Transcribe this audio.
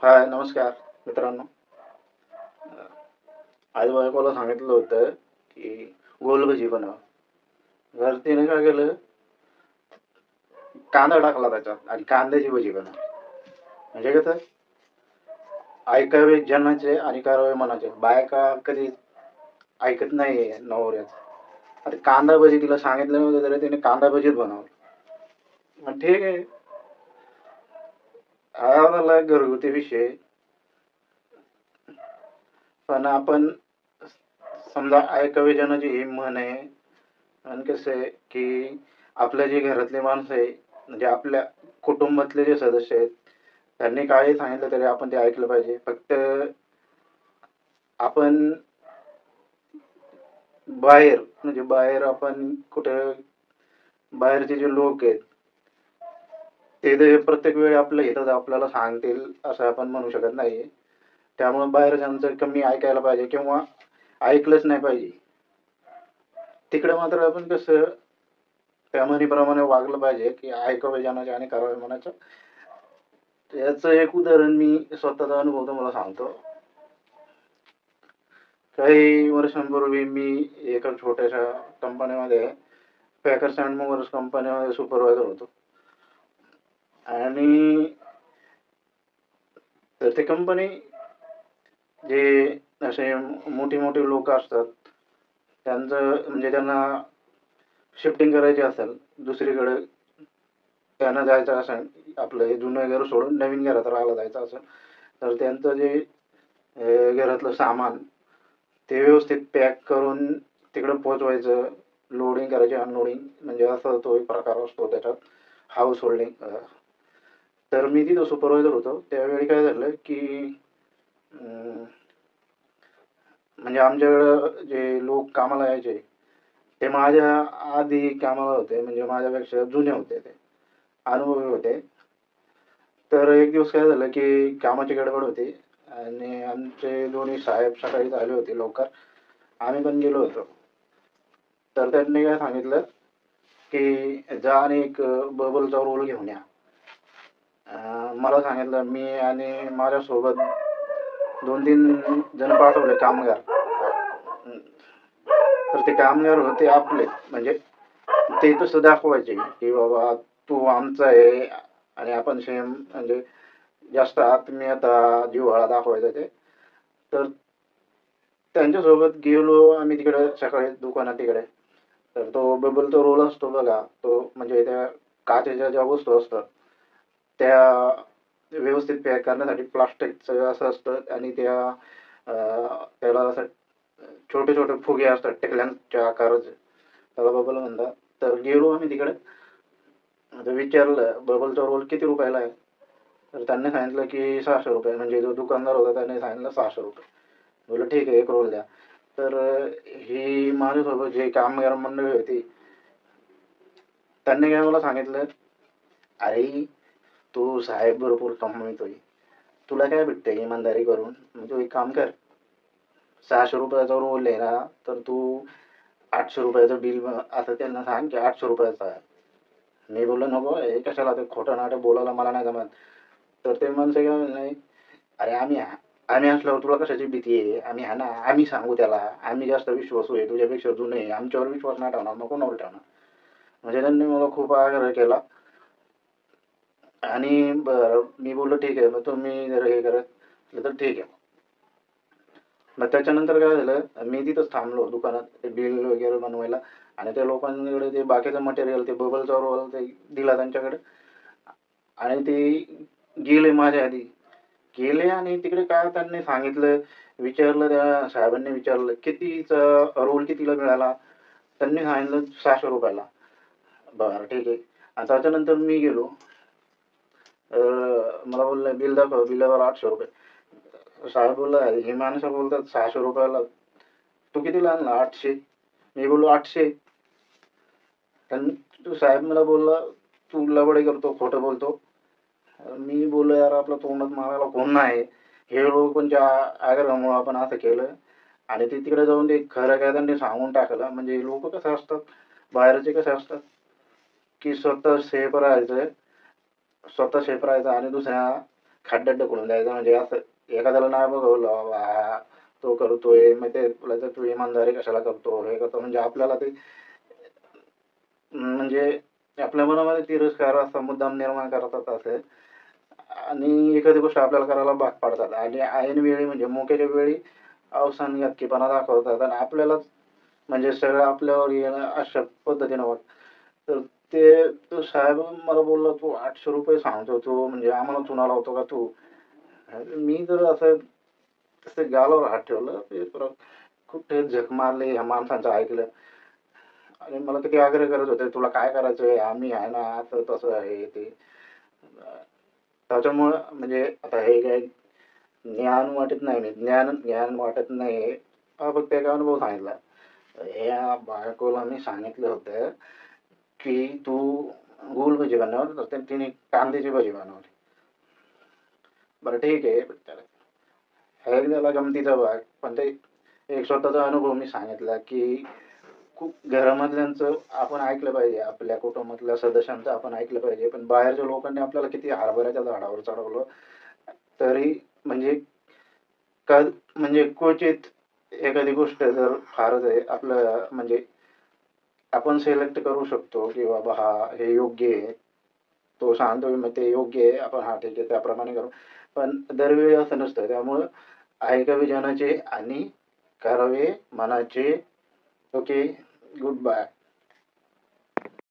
हाय, नमस्कार मित्रांनो. आई बायकोला सांगितलं होतं, की गोल भजी बनव. तर तिने काय केलं, कांदा टाकला त्याच्यात आणि कांद्याची भजी बनव. म्हणजे कसं, ऐकावे जनाचे आणि करावे मनाचे. बायका कधी ऐकत नाही नवऱ्याचं. आता कांदा भजी तिला सांगितलं नव्हतं तरी तिने कांदा भजीच बनवलं. मग ठीक आहे. हा झाला घरगुती विषय. पण आपण समजा ऐकावे जनाची ही म्हण आहे. आणि कसं आहे, की आपल्या जे घरातले माणसं आहे, म्हणजे आपल्या कुटुंबातले जे सदस्य आहेत, त्यांनी काही सांगितलं तरी आपण ते ऐकलं पाहिजे. फक्त आपण बाहेर म्हणजे बाहेर आपण कुठं बाहेरचे जे लोक आहेत, ते प्रत्येक वेळी आपल्या हिताचं आपल्याला सांगतील असं आपण म्हणू शकत नाही. त्यामुळे बाहेरच्यांचं कमी ऐकायला पाहिजे किंवा ऐकलंच नाही पाहिजे. तिकडे मात्र आपण कसं त्या म्हणीप्रमाणे वागलं पाहिजे, की ऐकावे जनाचे आणि करावे मनाचे. याचं एक उदाहरण मी स्वतःचा अनुभव तुम्हाला सांगतो. काही वर्षांपूर्वी मी एका छोट्याशा कंपनीमध्ये पॅकर्स अँड मूव्हर्स कंपनीमध्ये सुपरवायझर होतो. आणि तर ती कंपनी जे असे मोठी मोठी लोक असतात, त्यांचं म्हणजे त्यांना शिफ्टिंग करायची असेल दुसरीकडे, त्यांना जायचं असेल, आपलं हे जुनं घर सोडून नवीन घरात राहायला जायचं असेल, तर त्यांचं जे घरातलं सामान ते व्यवस्थित पॅक करून तिकडं पोहोचवायचं. लोडिंग करायची, अनलोडिंग, म्हणजे असा तो एक प्रकार असतो त्याच्यात, हाऊस होल्डिंग. तर मी तिथं सुपरवायझर होतो. त्यावेळी काय झालं, की अं, म्हणजे आमच्याकडं जे लोक कामाला यायचे, ते माझ्या आधी कामाला होते, म्हणजे माझ्यापेक्षा जुने होते, ते अनुभवी होते. तर एक दिवस काय झालं, की कामाची गडबड होती आणि आमचे दोन्ही साहेब सकाळीच आले होते लवकर. आम्ही पण गेलो होतो. तर त्यांनी काय सांगितलं, की जा आणि एक बबलचा रोल घेऊन या. मला सांगितलं, मी आणि माझ्यासोबत 2-3 जण पाठवले कामगार. तर ते कामगार होते आपले, म्हणजे ते तसं दाखवायचे, की बाबा तू आमचा आहे आणि आपण सेम, म्हणजे जास्त आत्मीयता, जिव्हाळा दाखवायचा ते. तर त्यांच्यासोबत गेलो आम्ही तिकडे सकाळी दुकानात तिकडे. तर तो बबलचा रोल असतो बघा, तो म्हणजे त्या काचेच्या ज्या वस्तू असतात त्या व्यवस्थित पॅक करण्यासाठी प्लास्टिकचं असं असतं आणि त्याला असं छोटे छोटे फुगे असतात टिकल्यांच्या आकाराचे, त्याला बबल म्हणतात. तर गेलो आम्ही तिकडे. आता विचारलं बबलचा रोल किती रुपयाला आहे. तर त्यांनी सांगितलं की 600 रुपये, म्हणजे जो दुकानदार होता त्याने सांगितलं 600 रुपये. बोललं ठीक आहे, एक रोल द्या. तर ही माझ्यासोबत जे कामगार मंडळी होती, त्यांनी काय मला सांगितलं, अरे तू साहेब बरोबर कमवतोय, तुला काय भेटतंय इमानदारी करून, मग तू एक काम कर, 600 रुपयाचा रोल आहे ना, तर तू 800 रुपयाचं बिल असं त्यांना सांग की 800 रुपयाचा आहे. मी बोललो नको, हे कशाला ते खोटं नाटक बोलायला मला नाही जमत. तर ते माणसं काय म्हणले, नाही अरे आम्ही असल्यावर तुला कशाची भीती आहे, आम्ही हा ना, आम्ही सांगू त्याला, आम्ही जास्त विश्वासू आहे, तुझ्यापेक्षा जुने आहे, आमच्यावर विश्वास नाही ठेवणार, मग कोणावर ठेवणार. म्हणजे त्यांनी मला खूप आग्रह केला. आणि बरं मी बोललो ठीक आहे, मग तुम्ही जर हे करत असलं तर ठीक आहे. मग त्याच्यानंतर काय झालं, मी तिथंच थांबलो दुकानात ते बिल वगैरे बनवायला. आणि त्या लोकांकडे ते बाकीचं मटेरियल, ते बबलचा रोल ते दिला त्यांच्याकडे. आणि ते गेले माझ्या आधी. गेले आणि तिकडे काय त्यांनी सांगितलं, विचारलं, त्या साहेबांनी विचारलं कितीचा रोल कितीला मिळाला. त्यांनी सांगितलं 600 रुपयाला. बरं ठीक आहे. आणि त्याच्यानंतर मी गेलो. मला बोललं बिल दाखव, बिलावर 800 रुपये. साहेब बोलला, हे माणसं बोलतात 600 रुपयाला, तू कितीला आणला? 800. मी बोललो 800. तर तो साहेब मला बोलला, तू लबाडी करतो, खोटं बोलतो. मी बोललो, यार आपलं तोंडात मारायला कोण नाही, हे लोकांच्या आग्रहामुळं आपण असं केलं. आणि ते तिकडे जाऊन ते खरं काय त्यांनी सांगून टाकलं. म्हणजे लोक कसं असतात, बाहेरचे कसे असतात, की स्वतः सेफ राहायचं आणि दुसऱ्या खड्ड्यात ढकलून द्यायचं. म्हणजे असं एखाद्याला नाही बघवलं बाबा हा तो करतोय, मग ते तुला तर तू इमानदारी कशाला करतो, हे करतो, म्हणजे आपल्याला ते म्हणजे आपल्या मनामध्ये तिरस्कार असा मुद्दाम निर्माण करतात असे. आणि एखादी गोष्ट आपल्याला करायला भाग पाडतात आणि ऐन वेळी म्हणजे मोक्याच्या वेळी अवसान हत्तीपणा दाखवतात आणि आपल्यालाच म्हणजे सगळं आपल्यावर येणं अशा पद्धतीनं वाटतं. तर ते तो साहेब मला बोलला, "तू ₹800 सांगतो तू, म्हणजे आम्हाला चुना लावतो का तू?" अरे मी तर असं तसं गालावर हात ठेवला. ते परत कुठे झक मारली ह्या माणसाचं ऐकलं आणि मला किती आग्रह करत होते, "तुला काय करायचंय? आम्ही आहे ना." असं तसं हे ते. त्याच्यामुळं म्हणजे आता हे काय ज्ञान वाटत नाही, मी ज्ञान ज्ञान वाटत नाही. हा फक्त एक अनुभव सांगितला. या बायकोला मी सांगितलं होतं, की "तू गोल भजी बनव." तर तिने कांद्याची भजी बनवली. बरं ठीक आहे. हे झाला गमतीचा भाग. पण ते एक स्वतःचा अनुभव मी सांगितला, की खूप घरामधल्यांचं आपण ऐकलं पाहिजे. आपल्या कुटुंबातल्या सदस्यांचं आपण ऐकलं पाहिजे. पण बाहेरच्या लोकांनी आपल्याला किती हरभऱ्याच्या झाडावर चढवलं, तरी म्हणजे म्हणजे क्वचित एखादी गोष्ट जर फारच आहे आपलं म्हणजे आपण सिलेक्ट करू शकतो, की बाबा हां, हे योग्य आहे. तो सांगतोय मग ते योग्य आहे. आपण हां, ठीक आहे त्याप्रमाणे करू. पण दरवेळी असं नसतं. त्यामुळं ऐकावे जनाचे आणि करावे मनाचे. ओके. Good bye.